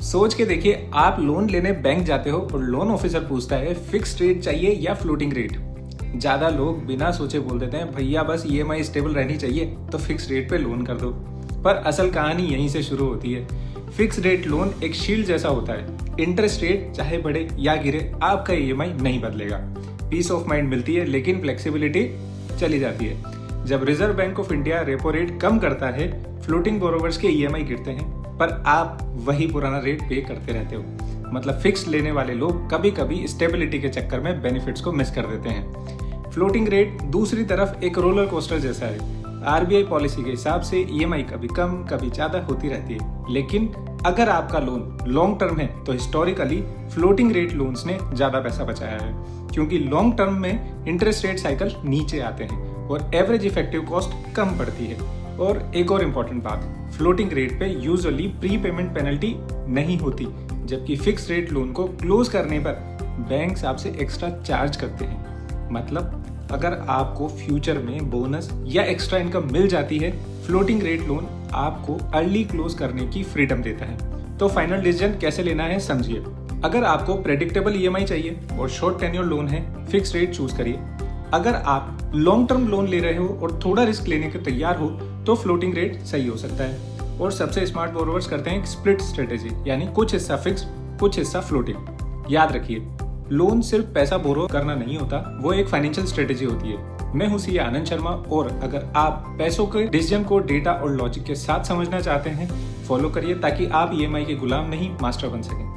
सोच के देखिए, आप लोन लेने बैंक जाते हो और लोन ऑफिसर पूछता है फिक्स्ड रेट चाहिए या फ्लोटिंग रेट। ज्यादा लोग बिना सोचे बोल देते हैं भैया बस ईएमआई स्टेबल रहनी चाहिए तो फिक्स रेट पे लोन कर दो। पर असल कहानी यहीं से शुरू होती है। फिक्स रेट लोन एक शील्ड जैसा होता है। इंटरेस्ट रेट चाहे बढ़े या गिरे, आपका ईएमआई नहीं बदलेगा। पीस ऑफ माइंड मिलती है, लेकिन फ्लेक्सिबिलिटी चली जाती है। जब reserve bank of India repo rate कम करता है, फ्लोटिंग बोरोवर्स के ईएमआई गिरते हैं, पर आप वही पुराना रेट पे करते रहते हो। मतलब फिक्स लेने वाले लोग कभी कभी स्टेबिलिटी के चक्कर में बेनिफिट्स को मिस कर देते हैं। फ्लोटिंग रेट दूसरी तरफ एक रोलर कोस्टर जैसा है। आरबीआई पॉलिसी के हिसाब से ईएमआई कभी कम कभी ज्यादा होती रहती है, लेकिन अगर आपका लोन लॉन्ग टर्म है तो हिस्टोरिकली फ्लोटिंग रेट लोन्स ने ज्यादा पैसा बचाया है, क्योंकि लॉन्ग टर्म में इंटरेस्ट रेट साइकिल नीचे आते हैं और एवरेज इफेक्टिव कॉस्ट कम पड़ती है। और एक और इम्पॉर्टेंट बात, फ्लोटिंग रेट पे यूजुअली प्री पेमेंट पेनल्टी नहीं होती, जबकि फिक्स रेट लोन को क्लोज करने पर बैंक आपसे एक्स्ट्रा चार्ज करते हैं। मतलब अगर आपको फ्यूचर में बोनस या एक्स्ट्रा इनकम मिल जाती है, फ्लोटिंग रेट लोन आपको अर्ली क्लोज करने की फ्रीडम देता है। तो फाइनल डिसीजन कैसे लेना है समझिए। अगर आपको प्रेडिक्टेबल ईएमआई चाहिए और शॉर्ट टेन्योर लोन है, फिक्स रेट चूज करिए। अगर आप लॉन्ग टर्म लोन ले रहे हो और थोड़ा रिस्क लेने के तैयार हो तो फ्लोटिंग रेट सही हो सकता है। और सबसे स्मार्ट बोरोवर्स करते हैं स्प्लिट स्ट्रेटेजी, यानी कुछ हिस्सा फिक्स कुछ हिस्सा फ्लोटिंग। याद रखिए, लोन सिर्फ पैसा बोरो करना नहीं होता, वो एक फाइनेंशियल स्ट्रेटेजी होती है। मैं हूं सीए आनंद शर्मा, और अगर आप पैसों के डिसीजन को डेटा और लॉजिक के साथ समझना चाहते हैं, फॉलो करिए ताकि आप ईएमआई के गुलाम नहीं मास्टर बन सकें।